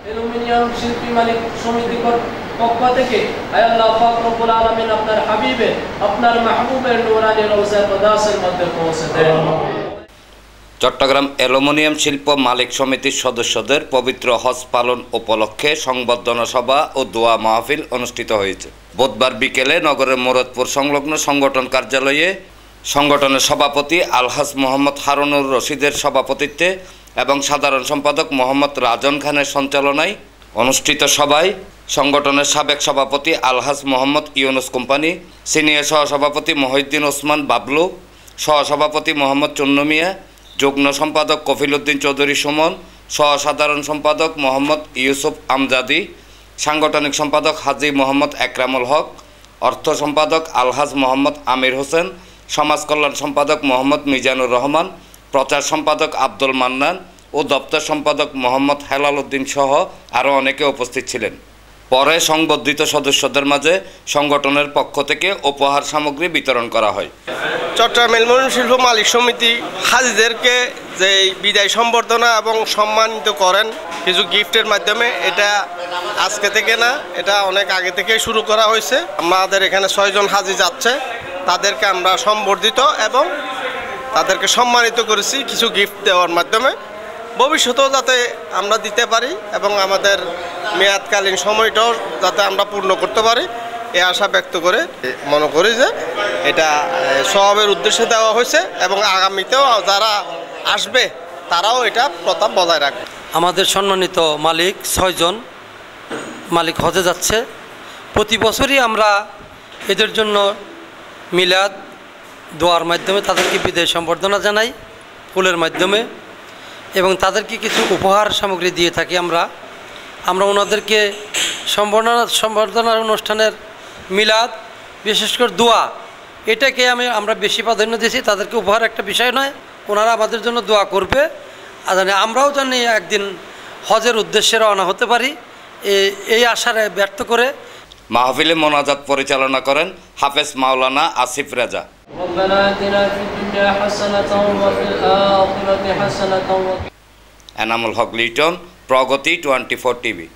Aluminium শিল্পী মালিক সমিতির পক্ষ থেকে আল্লাহ পাক রব্বুল আলামিন আপনার হাবিবের আপনার মাহবুবের নূরানি রওজা মুকদ্দাসের মধ্যে পৌঁছে দেন। চট্টগ্রাম অ্যালুমিনিয়াম শিল্প মালিক সমিতির সদস্যদের পবিত্র হজ পালন উপলক্ষে সংবর্ধনা সভা ও দোয়া মাহফিল অনুষ্ঠিত হয়েছে। বুধবার বিকেলে নগরের মুরাদপুর সংলগ্ন সংগঠন কার্যালয়ে সংগঠনের সভাপতি আলহাজ মোহাম্মদ হারুনুর রশিদের সভাপতিত্বে এবং সাধারণ সম্পাদক মোহাম্মদ রাজন খানের সঞ্চালনায় অনুষ্ঠিত সভায় সংগঠনের সাবেক সভাপতি আলহাজ মোহাম্মদ ইউনুস কোম্পানি, সিনিয়র সহসভাপতি মহিউদ্দিন ওসমান বাবলু, সহসভাপতি মোহাম্মদ চুন্নু মিয়া, যুগ্ম সম্পাদক কফিল উদ্দিন চৌধুরী সুমন, সহসাধারণ সম্পাদক মোহাম্মদ ইউসুফ আমজাদি, সাংগঠনিক সম্পাদক হাজী মোহাম্মদ একরামুল হক, অর্থ সম্পাদক আলহাজ মোহাম্মদ আমির হোসেন, সমাজ কল্যাণ সম্পাদক মোহাম্মদ মিজানুর রহমান, প্রচার সম্পাদক আব্দুল মান্নান ও দপ্তর সম্পাদক মোহাম্মদ হেলাল উদ্দিন সহ আরও অনেকে উপস্থিত ছিলেন। পরে সংবর্ধিত সদস্যদের মাঝে সংগঠনের পক্ষ থেকে উপহার সামগ্রী বিতরণ করা হয়। চট্টগ্রাম অ্যালুমিনিয়াম শিল্প মালিক সমিতি হাজিদেরকে যে বিদায় সম্বর্ধনা এবং সম্মানিত করেন কিছু গিফটের মাধ্যমে, এটা আজকে থেকে না, এটা অনেক আগে থেকে শুরু করা হয়েছে। আমাদের এখানে 6 জন হাজি যাচ্ছে, তাদেরকে আমরা সম্বর্ধিত এবং তাদেরকে সম্মানিত করেছি কিছু গিফট দেওয়ার মাধ্যমে। ভবিষ্যতেও যাতে আমরা দিতে পারি এবং আমাদের মেয়াদকালীন সময়টাও যাতে আমরা পূর্ণ করতে পারি এই আশা ব্যক্ত করে মনে করি যে এটা সওয়াবের উদ্দেশ্যে দেওয়া হয়েছে এবং আগামীতেও যারা আসবে তারাও এটা প্রথা বজায় রাখবে। আমাদের সম্মানিত মালিক 6 জন মালিক হজে যাচ্ছে। প্রতি বছরই আমরা এদের জন্য মিলাদ দোয়ার মাধ্যমে তাদেরকে বিদায় সম্বর্ধনা জানাই ফুলের মাধ্যমে এবং তাদেরকে কিছু উপহার সামগ্রী দিয়ে থাকি। আমরা ওনাদেরকে সম্বর্ধনার অনুষ্ঠানের মিলাদ, বিশেষ করে দোয়া, এটাকে আমরা বেশি প্রাধান্য দিয়েছি। তাদেরকে উপহার একটা বিষয় নয়, ওনারা আমাদের জন্য দোয়া করবে, আর আমরাও যেন একদিন হজের উদ্দেশ্যে রওনা হতে পারি এই আশারে ব্যর্থ করে মাহফিলে মোনাজাত পরিচালনা করেন হাফেজ মাওলানা আসিফ রাজা। এনামুল হক লিটন, প্রগতি 24 টিভি।